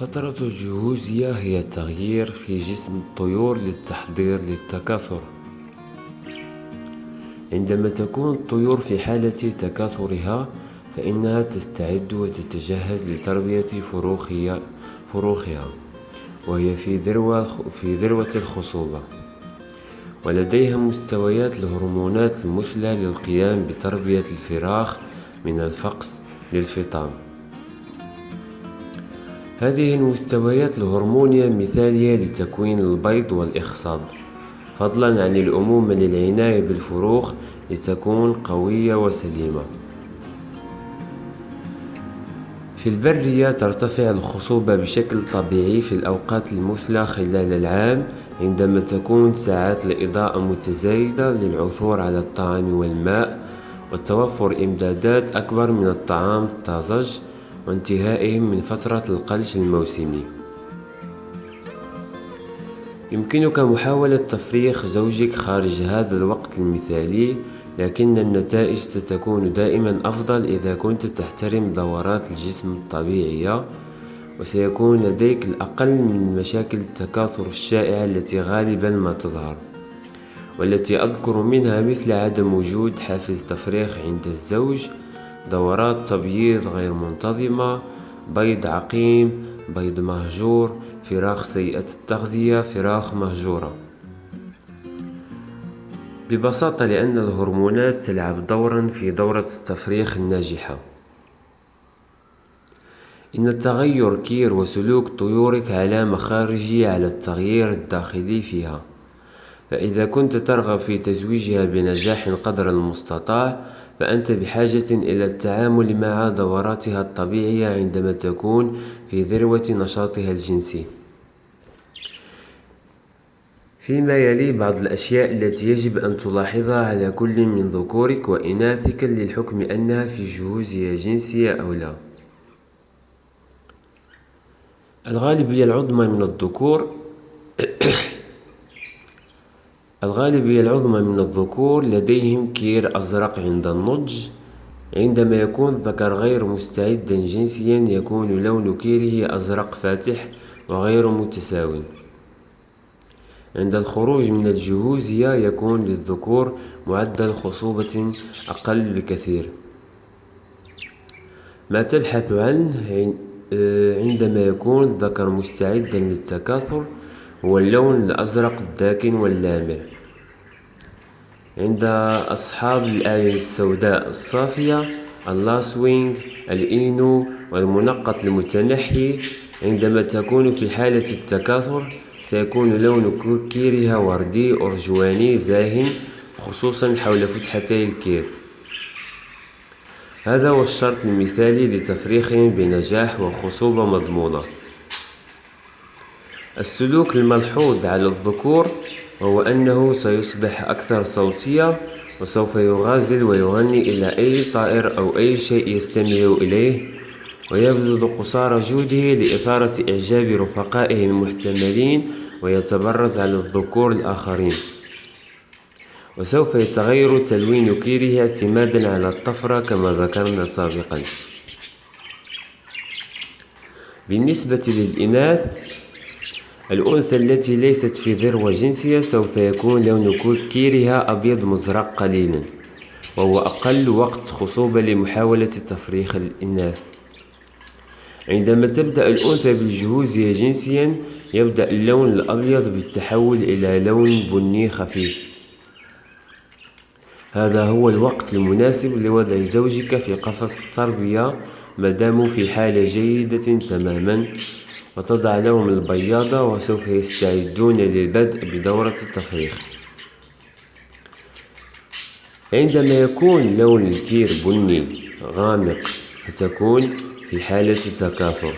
فترة الجهوزية هي التغيير في جسم الطيور للتحضير للتكاثر. عندما تكون الطيور في حالة تكاثرها فإنها تستعد وتتجهز لتربية فروخها وهي في ذروة الخصوبة، ولديها مستويات الهرمونات المثلى للقيام بتربية الفراخ من الفقس للفطام. هذه المستويات الهرمونية مثالية لتكوين البيض والإخصاب، فضلا عن الأمومة للعناية بالفروخ لتكون قوية وسليمة. في البرية ترتفع الخصوبة بشكل طبيعي في الأوقات المثلى خلال العام، عندما تكون ساعات الإضاءة متزايدة للعثور على الطعام والماء وتوفر إمدادات أكبر من الطعام الطازج وانتهائهم من فترة القلش الموسمي. يمكنك محاولة تفريخ زوجك خارج هذا الوقت المثالي، لكن النتائج ستكون دائما أفضل إذا كنت تحترم دورات الجسم الطبيعية، وسيكون لديك الأقل من مشاكل التكاثر الشائعة التي غالبا ما تظهر، والتي أذكر منها مثل عدم وجود حافز تفريخ عند الزوج، دورات تبييض غير منتظمة، بيض عقيم، بيض مهجور، فراخ سيئة التغذية، فراخ مهجورة. ببساطة لأن الهرمونات تلعب دورا في دورة التفريخ الناجحة. إن تغير كير وسلوك طيورك علامة خارجية على التغيير الداخلي فيها، فإذا كنت ترغب في تزويجها بنجاح قدر المستطاع فأنت بحاجة إلى التعامل مع دوراتها الطبيعية عندما تكون في ذروة نشاطها الجنسي. فيما يلي بعض الأشياء التي يجب أن تلاحظها على كل من ذكورك وإناثك للحكم أنها في جهوزية جنسية أو لا. الغالبية العظمى من الذكور لديهم كير أزرق عند النضج. عندما يكون الذكر غير مستعدا جنسيا يكون لون كيره أزرق فاتح وغير متساو. عند الخروج من الجهوزية يكون للذكور معدل خصوبة أقل بكثير. ما تبحث عنه عندما يكون الذكر مستعدا للتكاثر هو اللون الأزرق الداكن واللامع. عند أصحاب الأعين السوداء الصافية، اللاسوينغ، الإينو والمنقط المتنحي، عندما تكون في حالة التكاثر سيكون لون كيرها وردي أرجواني زاهٍ، خصوصا حول فتحتي الكير. هذا هو الشرط المثالي لتفريخهم بنجاح وخصوبة مضمونة. السلوك الملحوظ على الذكور هو أنه سيصبح أكثر صوتية، وسوف يغازل ويغني إلى أي طائر أو أي شيء يستمع إليه، ويبذل قصارى جهده لإثارة إعجاب رفقائه المحتملين ويتبرز على الذكور الآخرين. وسوف يتغير تلوين كيره اعتمادا على الطفرة كما ذكرنا سابقا. بالنسبة للإناث، الأنثى التي ليست في ذروة جنسية سوف يكون لون كيرها أبيض مزرق قليلا، وهو أقل وقت خصوبة لمحاولة تفريخ الإناث. عندما تبدأ الأنثى بالجهوزية جنسيا يبدأ اللون الأبيض بالتحول إلى لون بني خفيف. هذا هو الوقت المناسب لوضع زوجك في قفص التربية ما داموا في حالة جيدة تماما، وتضع لهم البياضة وسوف يستعدون للبدء بدورة التفريخ. عندما يكون لون الكير بني غامق فتكون في حالة تكاثر،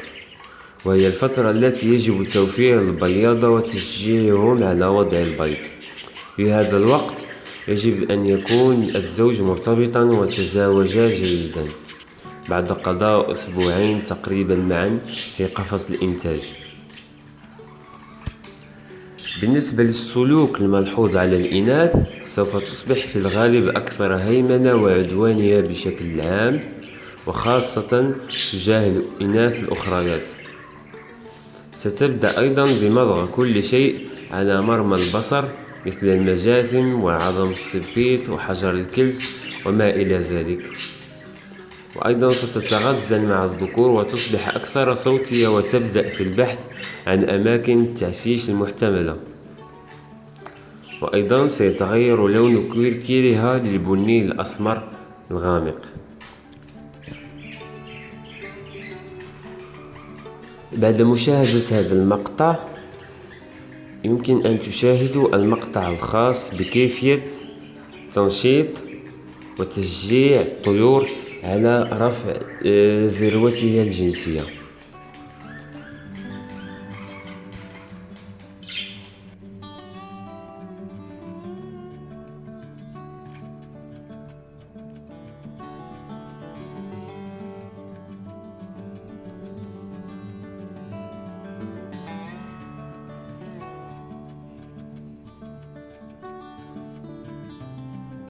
وهي الفترة التي يجب توفير البياضة وتشجيعهم على وضع البيض. في هذا الوقت يجب أن يكون الزوج مرتبطا وتزاوجا جيدا بعد قضاء أسبوعين تقريبا معا في قفص الإنتاج. بالنسبة للسلوك الملحوظ على الإناث، سوف تصبح في الغالب أكثر هيمنة وعدوانية بشكل عام، وخاصة تجاه الإناث الأخريات. ستبدأ أيضا بمضغ كل شيء على مرمى البصر، مثل المجاثم وعظم السبيط وحجر الكلس وما إلى ذلك. وأيضا ستتغزل مع الذكور وتصبح أكثر صوتية، وتبدأ في البحث عن أماكن التعشيش المحتملة. وأيضا سيتغير لون كركرها للبني الأسمر الغامق. بعد مشاهدة هذا المقطع يمكن أن تشاهدوا المقطع الخاص بكيفية تنشيط وتشجيع الطيور على رفع ذروتها الجنسية.